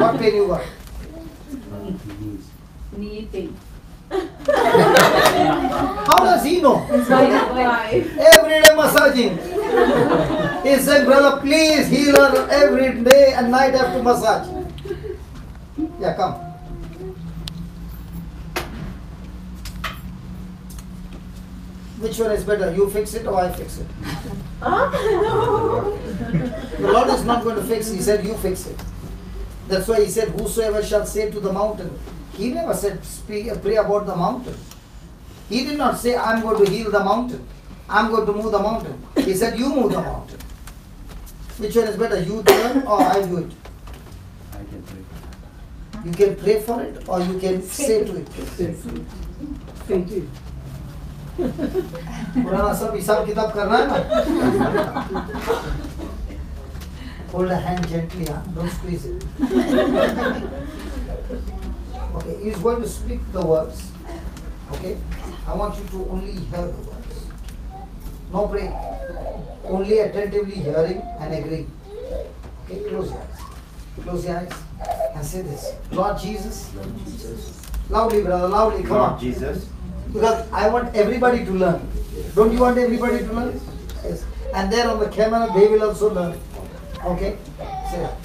What pain you got? Knee pain. How does he know? Why? Every day massaging. He said, brother, please heal her every day and night after massage. Yeah, come. Which one is better? You fix it or I fix it? The Lord is not going to fix. He said, you fix it. That's why he said, whosoever shall say to the mountain. He never said, pray about the mountain. He did not say, I'm going to heal the mountain. I'm going to move the mountain. He said, you move the mountain. Which one is better? You do it or I do it? I can pray. You can pray for it or you can say to it. पुराना सब हिसाब किताब करना है ना. Hold a hand gently, huh? Don't squeeze it. Okay, he's going to speak the words. Okay, I want you to only hear the words. No break. Only attentively hearing and agreeing. Okay, close your eyes. Close your eyes and say this. Lord Jesus. Loudly, brother, loudly. Come Lord on. Jesus. Because I want everybody to learn. Don't you want everybody to learn? Yes. And there on the camera, they will also learn. Okay? Say that.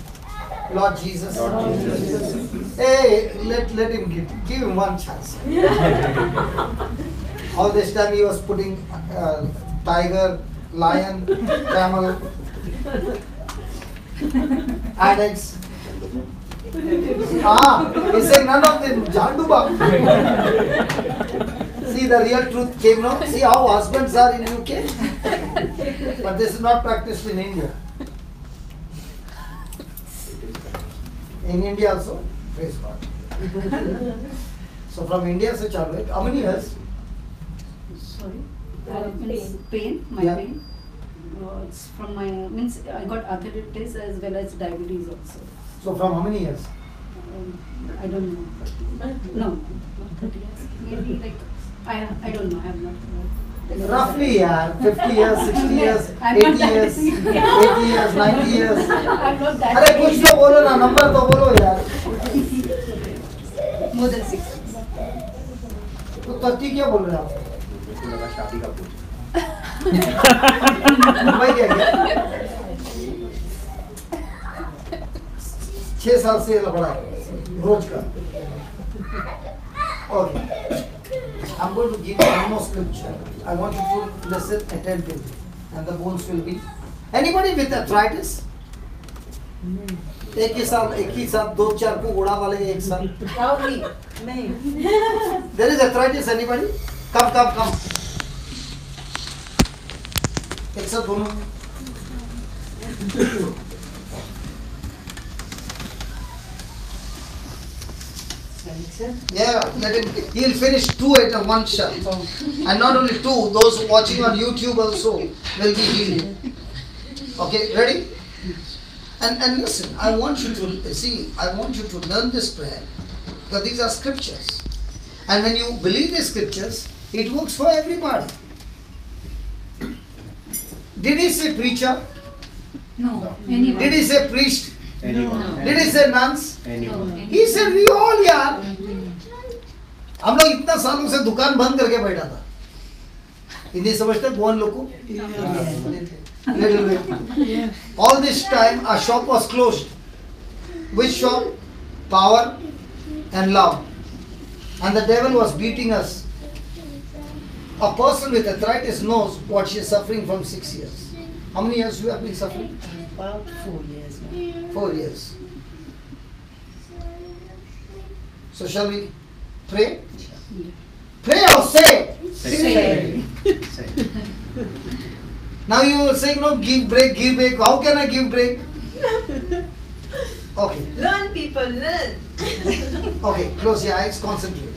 Lord Jesus. Lord Jesus. Hey, let him give him one chance. All this time he was putting tiger, lion, camel, addicts. He's saying none of them. Janduba. See, the real truth came now. See how husbands are in UK? But this is not practiced in India. In India also, praise God. So from India se chalu hai. How many years? Sorry. Pain. My Yeah. pain. It's from my means I got arthritis as well as diabetes also. So from how many years? I don't know. No, not 30 years. Maybe like I don't know. I have not. Roughly, yeah, 50 years, 60 years, I'm 80 not that years, busy. 80 years, 90 years. I'm not that. अरे कुछ तो बोलो ना, number तो बोलो यार. More than 6. तो 30 क्या बोल रहे हो आप? मुझको लगा शादी का पूछ. मुंबई क्या क्या? 6 साल से लफड़ा है, रोज का. Okay. I'm going to give you one more scripture. I want you to listen attentively, and the bones will be. Anybody with arthritis? एक ही साथ 2-4 को उड़ा वाले एक साथ. नहीं. There is arthritis. Anybody? Come. एक साथ दोनों. Yeah, let him. He'll finish 2 at one shot. And not only 2, those watching on YouTube also will be healed. Okay, ready? And listen, I want you to learn this prayer. Because these are scriptures. And when you believe the scriptures, it works for everybody. Did he say preacher? No. Anyone. Did he say priest? Anyone. Did he say nuns? Anyone. He said we all यार. हम लोग इतना सालों से दुकान बंद करके बैठा था. हिंदी समझते कौन लोग को? Little bit. All this time our shop was closed. Which shop? Power and love. And the devil was beating us. A person with arthritis knows what she is suffering from 6 years. How many years you have been suffering? About 4 years now. 4 years. So shall we pray? Pray or say? Say. Now you will say, no, give break. How can I give break? Okay. Learn, people, learn. Okay, close your eyes, concentrate.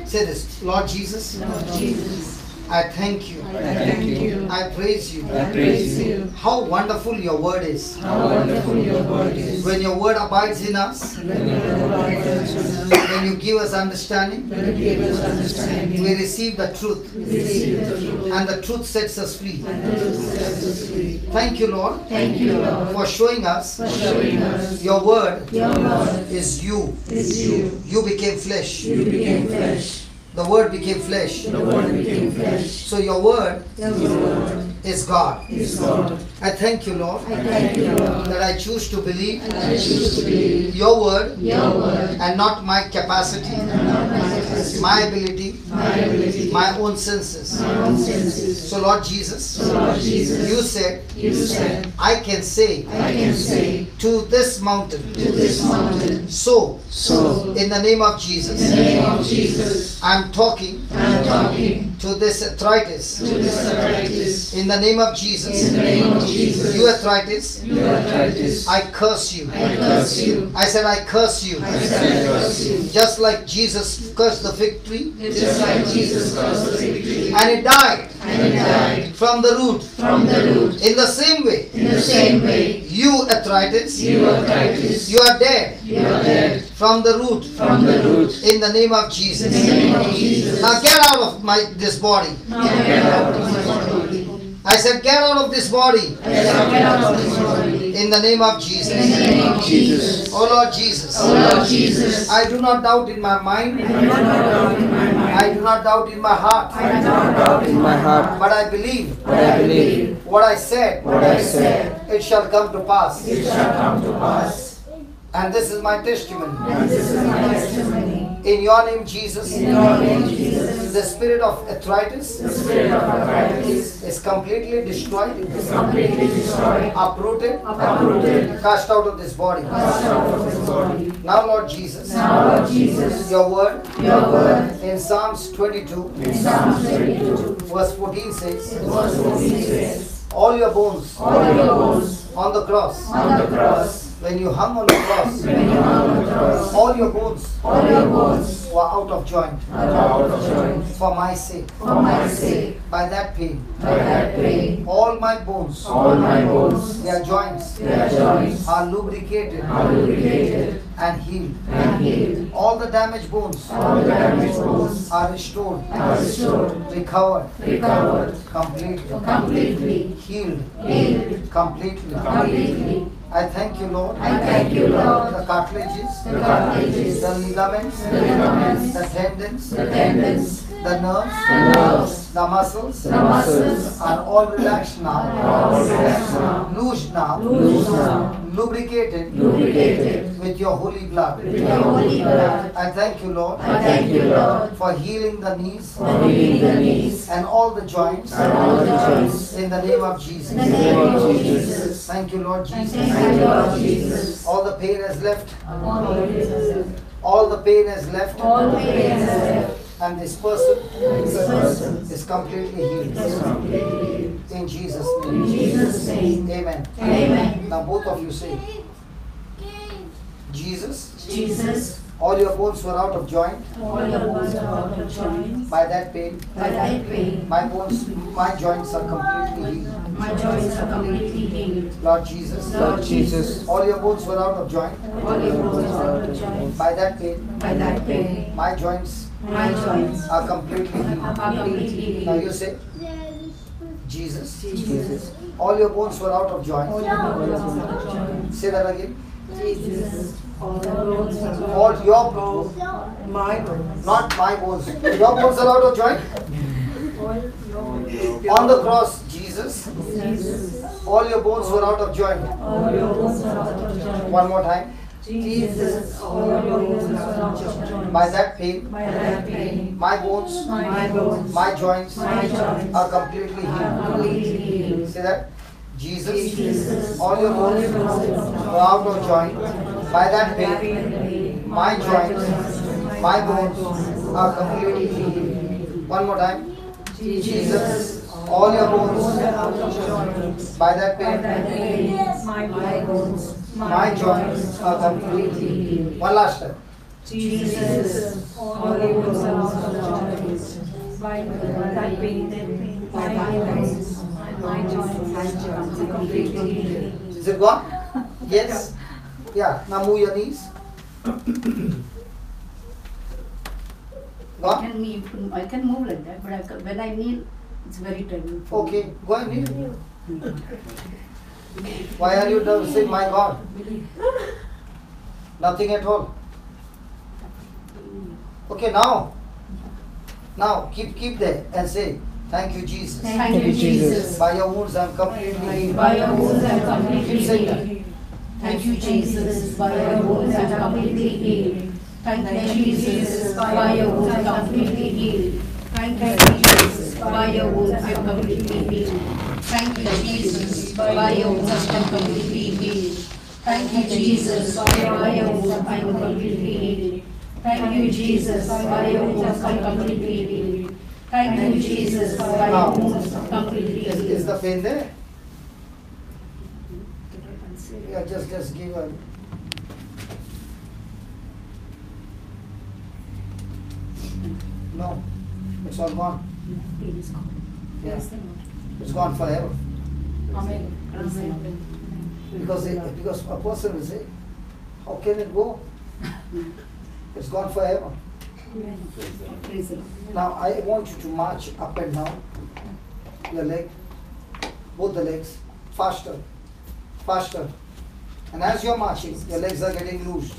Say this, Lord Jesus, Lord Jesus, I thank you. I thank you. I praise you. I praise you. How wonderful your word is. How wonderful your word is. When your word abides in us, When you provide us with us, when you give us understanding, when you give us understanding, we receive the truth, we receive the truth, and the truth sets us free. and the truth sets us free. Thank you, Lord, Thank you, Lord, for showing us for showing us your word your word is you. is you. You became flesh. You became flesh. The word became flesh. The word became flesh. So your word Your word is God. is God. I thank you, Lord, I thank you, Lord, that I choose to believe I choose to believe your word your word and not my capacity, and not my capacity, my ability, my ability, my own senses. my own senses. So Lord Jesus, So Lord Jesus, you said, you said, I can say I can say to this mountain, to this mountain, so so in the name of in Jesus, the name of Jesus, I'm talking I'm talking to this arthritis. to this arthritis. In the name of In Jesus, the name of Jesus, you arthritis, you arthritis, I curse you. I curse you. I said, I curse you. I said, I curse you. Just like Jesus cursed the fig tree Just like Jesus cursed the fig tree, and it died and it died from the root. from the root. In the same way, In the same way, you arthritis, you arthritis, you are dead you are dead from the root. from the root. In the name of In Jesus. the name of Jesus, Now get out of this body. now get out of my body. I said, get out of this body. I said, get out of this body. In the name of In the Jesus. name of Jesus. Oh Lord Jesus. Oh Lord Jesus, I do not doubt in my mind. I do not doubt in my mind. I do not doubt in my heart. I do not doubt in my heart. But I believe But I believe what I said, what I said, it shall come to pass. it shall come to pass. And this is my testimony. And this is my testimony. In your name, Jesus, In your name, Jesus, the spirit of arthritis the spirit of arthritis is completely destroyed, is completely destroyed, uprooted, uprooted, cast out of this body. cast out of this body. Now, Lord Jesus, Now, Lord Jesus, your word your word in Psalms 22, in Psalms 22, verse 14 says, verse 14 says, all your bones all your bones on the cross, on the cross, when you hung on the cross, when you hung on the cross, all your bones all your bones were out of joint are out of joint for my sake. for my sake. By that pain, By that pain, all my bones, all my bones, their joints their joints are lubricated are lubricated and healed. and healed. All the damaged bones All the damaged bones are restored, are restored, recovered, recovered, completely, completely, healed, healed, completely. completely. I thank you, Lord. I thank you, Lord. The cartilages, The cartilages, the ligaments, the ligaments, the tendons, the tendons, the nerves, the nerves, the muscles the muscles are all relaxed now, are all relaxed now, loosed now, loose now, lubricated lubricated with your holy blood. with your holy blood. I thank you, Lord, I thank you, Lord, for healing the knees for healing the knees and all the joints and all the joints. in the name of In the Jesus. name of Jesus. Thank you, Lord Jesus. Thank you, Lord Jesus. All the pain has left. All the pain has left. All the pain has left. All the pain has left. And this person This person is completely healed. is completely healed. In Jesus' In name. Jesus' name. Amen. Amen. Now both of you say, Jesus, Jesus, all your bones were out of joint all your bones are out of joint. by that pain. By that pain, My bones, my joints are completely healed. my joints are completely healed. Lord Jesus, Lord Jesus, all your bones were out of joint all your bones are out of joint. by that pain. By that pain, My joints my joints are completely healed. are completely Now healed. you say, Jesus, Jesus, all your bones were out of all joint. your bones are out of joint. Say that again. Jesus, all the bones are out All your bones, My bones. not my bones. Your bones are out of joint. On the cross, Jesus, Jesus, all your bones were out of joint. all your bones are out of joint. One more time. Jesus, all your bones are out of joint. By that pain, By that pain, my bones, my bones, my joints my joints are completely are healed. completely healed. Say that. Jesus, Jesus, all your bones were out of joint. By that pain, my joints, my bones are completely healed. One more time. Jesus, all your bones, by that pain, My bones, my joints are completely healed. One last time. Jesus, Holy Ghost of joy, by thy pain, my bones, my joints are completely healed. Is it gone? Yes? Yeah, now move your knees. Gone? I can move like that, but when I kneel, it's very terrible. for me. Okay, go and kneel. Why are you saying, my God? Nothing at all. Okay, now keep there and say, thank you, Jesus. Thank you, Jesus. By your wounds I am completely healed. By your wounds I am completely Keep saying that. healed. Thank you, Jesus. By your wounds I am completely healed. Thank you, Jesus. By your wounds I am completely healed. Thank you, Jesus. By your wounds I am completely healed. Thank you, Jesus. By your wounds I am completely healed. Thank you, Jesus. By your wounds I am completely healed. Thank you, Jesus. By your wounds I am completely healed. Thank you, Jesus. By your wounds I am completely healed. Is the pain there? Yeah, just give a. No, it's all gone. Yeah, it's gone forever. Because a person will say, how can it go? It's gone forever. Now I want you to march up and down your leg, both the legs, faster, faster. And as you're marching, your legs are getting loose.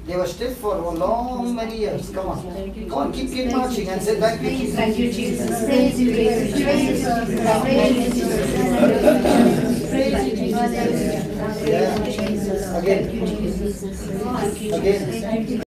They were stiff for a long many years. Come on. Come on, keep marching and say thank you, Jesus. Thank you, Jesus. Praise you, praise you, praise you, praise you, Yeah. Again. Again.